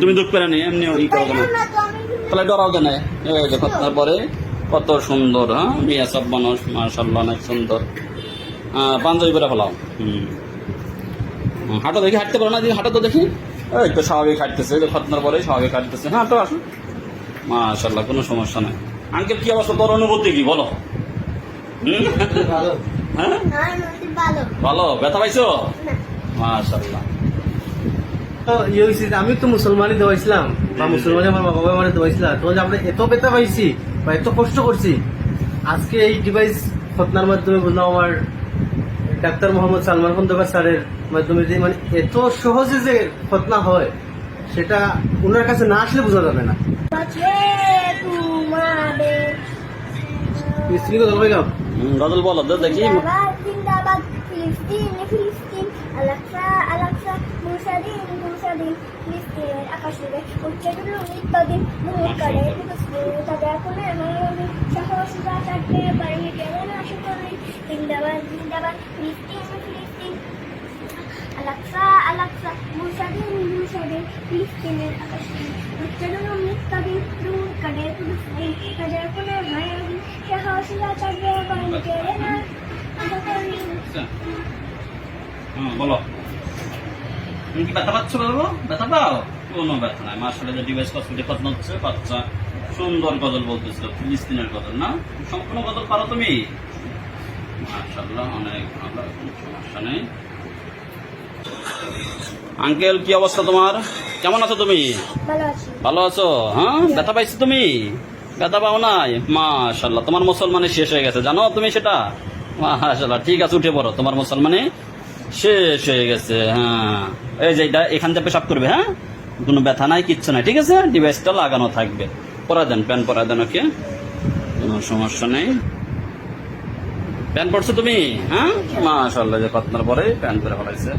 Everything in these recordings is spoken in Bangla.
তুমি দুঃখ পেরে নি এমনি ই করো কেন, তাহলে ডরাও কেন? এই দেখো তারপরে কত সুন্দর, হ্যাঁ মিয়া সব মানুষ মাশাআল্লাহ অনেক সুন্দর। পাঞ্জাবি করে ফেলাও। হাঁটো দেখি, হাঁটতে পারো না? দেখি হাঁটো তো দেখি। এই তো স্বাভাবিক হাঁটতেছে, যে খতনার পরে স্বাভাবিক হাঁটতেছে। হ্যাঁ তো আসো, মাশাআল্লাহ কোনো সমস্যা নাই। আঙ্কেল কি অবস্থা, তোর অনুভূতি কি বলো? হ্যাঁ ভালো, ব্যথা পাইছো? মাশাআল্লাহ। আমি তো মুসলমানই দেওয়াইছিলাম বা মুসলমানই আমার বাবা মানে দেওয়াইছিলাম, তো আমরা এত ব্যথা পাইছি বা এত কষ্ট করছি, আজকে এই ডিভাইস খতনার মাধ্যমে বুঝলাম আমার ডাক্তার মোহাম্মদ সালমান খন্দকার স্যারের মাধ্যমে যে মানে এত সহজে যে খতনা হয় সেটা ওনার কাছে না আসলে বোঝা যাবে না। স্ত্রী কথা বললাম, গজল বলো তো দেখি। জিন্দাবাদ ফিলিস্তিন ফিলিস্তিন আলাক্সা আলাক্সা মুসাদিন মুসাদিন ফিলিস্তিনের আকাশ থেকে উচ্চারণ নিত্যদিন মুখ করে তাদের কোনে মানবী সাহসীরা থাকবে বাড়ি গেলে আশা করি জিন্দাবাদ জিন্দাবাদ ফিলিস্তিন ফিলিস্তিন আলাক্সা আলাক্সা মুসাদিন মুসাদিন ফিলিস্তিনের আকাশ থেকে উচ্চারণ নিত্যদিন মুখ করে ফিলিস্তিন তাদের কোনে মানবী সাহসীরা থাকবে বাড়ি গেলে বলো তুমি কি ব্যথা পাচ্ছ? বলবো ব্যথা পাও? কোনো ব্যথা নাই। মাশাআল্লাহ, যে ডিভাইস কসমেটিক খতনা হচ্ছে, বাচ্চা সুন্দর গজল বলতেছিল, ফিলিস্তিনের গজল না? সম্পূর্ণ গজল পারো তুমি? মাশাআল্লাহ অনেক ভালো, কোনো সমস্যা নেই। আঙ্কেল কি অবস্থা তোমার, কেমন আছো তুমি? ভালো আছো? হ্যাঁ ব্যথা পাইছো তুমি? ব্যথা পাও নাই? মাশাআল্লাহ, তোমার মুসলমানে শেষ হয়ে গেছে, জানো তুমি সেটা? মাশাআল্লাহ, ঠিক আছে উঠে পড়ো, তোমার মুসলমানে শেষ হয়ে গেছে। হ্যাঁ এই যে এটা এখান থেকে পেশাব করবে, হ্যাঁ কোনো ব্যথা নাই, কিচ্ছু নাই, ঠিক আছে? ডিভাইসটা লাগানো থাকবে। পরা দেন, প্যান পরা দেন ওকে, কোনো সমস্যা নেই। প্যান পরছো তুমি? হ্যাঁ মাশাআল্লাহ, যে খতনার পরে প্যান পরে ফেলাইছে,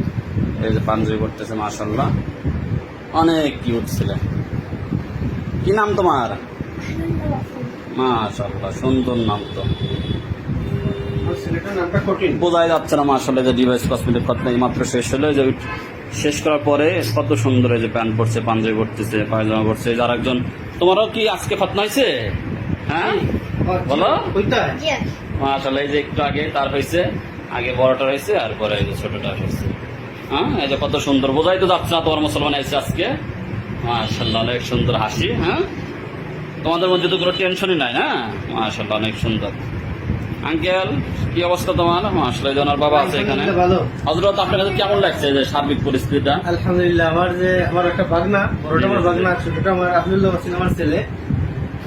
এই যে পাঞ্জাবি করতেছে, মাশাআল্লাহ অনেক কিউট ছিলে। কি নাম তোমার? মাশাআল্লাহ সুন্দর নাম তো, বোঝাই যাচ্ছে না। মাশাআল্লাহ, যে ডিভাইস কসমেটিক খতনা মাত্র শেষ হলো, যে শেষ করার পরে কত সুন্দর এই যে প্যান্ট পরছে, পাঞ্জাবি পরতেছে, পায়জামা পরছে। যার একজন, তোমারও কি আজকে খতনা হয়েছে? হ্যাঁ বলো। মাশাআল্লাহ, এই যে একটু আগে তার হয়েছে, আগে বড়টা হয়েছে আর পরে এই যে ছোটটা হয়েছে। হ্যাঁ এই যে কত সুন্দর, বোঝাই তো যাচ্ছে না তোমার মুসলমান এসেছে আজকে। মাশাআল্লাহ অনেক সুন্দর হাসি। হ্যাঁ তোমাদের মধ্যে তো কোনো টেনশনই নাই না? মাশাআল্লাহ অনেক সুন্দর। আঙ্কেল কি অবস্থা তোমার? মাশাআল্লাহ, ওনার বাবা আছে এখানে। হযরত আপনার কাছে কেমন লাগছে যে সার্বিক পরিস্থিতিটা? আলহামদুলিল্লাহ, আমার একটা বাগনা, বড়টা আমার বাগনা, ছোটটা আমার আব্দুল্লাহ হোসেন আমার ছেলে।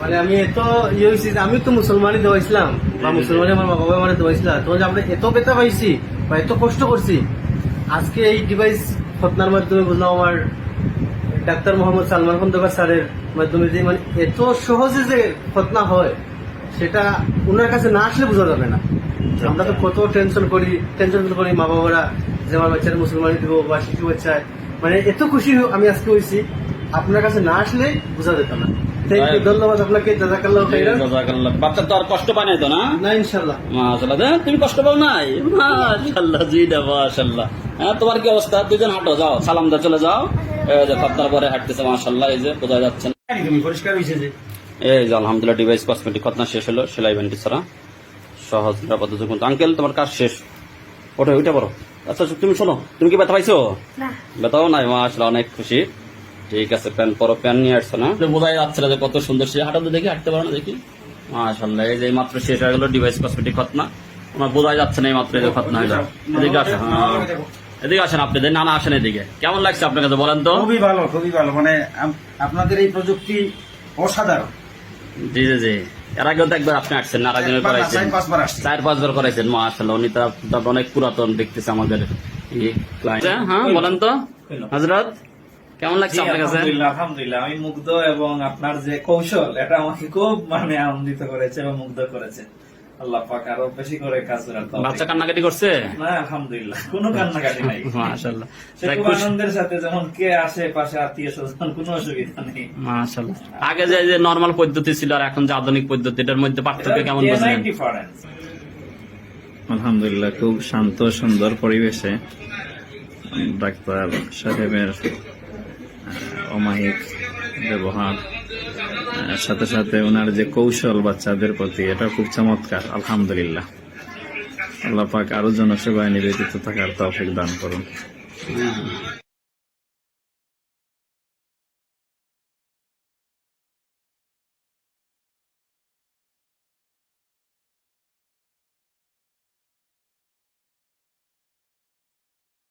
মানে আমি এত হয়েছি, আমি তো মুসলমানই দেওয়াইছিলাম বা মুসলমানই আমার বাবা মানে দেওয়াইছিলাম, তো আমরা এত ব্যথা পাইছি বা এত কষ্ট করছি, আজকে এই ডিভাইস খতনার মাধ্যমে বুঝলাম আমার ডাক্তার মোহাম্মদ সালমান খন্দকার স্যারের মাধ্যমে যে মানে এত সহজে যে খতনা হয় সেটা ওনার কাছে না আসলে বোঝা যাবে না। আমরা তো কত টেনশন করি মা বাবারা যে আমার বাচ্চারা মুসলমানি দিব বা শিশু বাচ্চায়, মানে এত খুশি আমি আজকে হয়েছি, আপনার কাছে না আসলে বোঝা যেত না। ধন্যবাদ আপনাকে, জাযাকাল্লাহু খাইরান। বাচ্চা তো আর কষ্ট পায় নাই তো না? না ইনশাআল্লাহ। মাশাআল্লাহ, তুমি কষ্ট পাও নাই? মাশাআল্লাহ, জি না মাশাআল্লাহ। হ্যাঁ তোমার কি অবস্থা? দুজন হাঁটো, যাও সালাম দা চলে যাও। এই যে খতনার পরে হাঁটতেছে, মাশাআল্লাহ এই যে বোঝা যাচ্ছে না। পরিষ্কার হয়েছে যে এই যে আলহামদুলিল্লাহ ডিভাইস কসমেটিক খতনা শেষ হলো, সেলাই ব্যান্ডি ছাড়া সহজ নিরাপদ যখন। আঙ্কেল তোমার কাজ শেষ, ওঠে উঠে পড়ো। আচ্ছা তুমি শোনো, তুমি কি ব্যথা পাইছো? ব্যথাও নাই? মাশাআল্লাহ অনেক খুশি। ঠিক আছে, প্যান পরো, প্যান নিয়ে আসছো না? বোঝাই যাচ্ছে না যে কত সুন্দর সে হাঁটাতে, দেখি হাঁটতে পারো না দেখি। মাশাআল্লাহ, এই যে মাত্র শেষ হয়ে গেল ডিভাইস কসমেটিক খতনা। আমার বোঝাই যাচ্ছে না এই মাত্র এই যে খতনা হয়ে যাবে। এদিকে আসেন, এদিকে আসেন আপনি, নানা আসেন এদিকে। কেমন লাগছে আপনার কাছে বলেন তো? খুবই ভালো, খুবই ভালো। মানে আপনাদের এই প্রযুক্তি অসাধারণ। জি জি জি, এর আগেও তো একবার আপনি আসছেন, আর একজনের করাইছেন, 4-5 বার করাইছেন। মাশাআল্লাহ, উনি তো অনেক পুরাতন দেখতেছে আমাদের ক্লায়েন্ট। হ্যাঁ বলেন তো হযরত, কেমন লাগছে আপনার কাছে? আলহামদুলিল্লাহ, আমি মুগ্ধ, এবং আপনার যে কৌশল এটা আমাকে খুব মানে আনন্দিত করেছে এবং মুগ্ধ করেছে। আল্লাহ পাক আরো বেশি করে কাজ করার তৌফিক। বাচ্চা কান্নাকাটি করছে? না আলহামদুলিল্লাহ, কোনো কান্নাকাটি নাই। মাশাআল্লাহ, খুব আনন্দের সাথে, যেমন কে আসে পাশে আত্মীয় স্বজন, কোনো অসুবিধা নেই। মাশাআল্লাহ। আগে যে নরমাল পদ্ধতি ছিল আর এখন যে আধুনিক পদ্ধতি, এটার মধ্যে পার্থক্য কেমন বুঝলেন? আলহামদুলিল্লাহ, খুব শান্ত সুন্দর পরিবেশে ডাক্তার সাহেবের অমায়িক ব্যবহার, সাথে সাথে ওনার যে কৌশল বাচ্চাদের প্রতি, এটা খুব চমৎকার। আলহামদুলিল্লাহ, আল্লাহ পাক আরো জনসেবায় নিবেদিত থাকার তৌফিক দান করুন।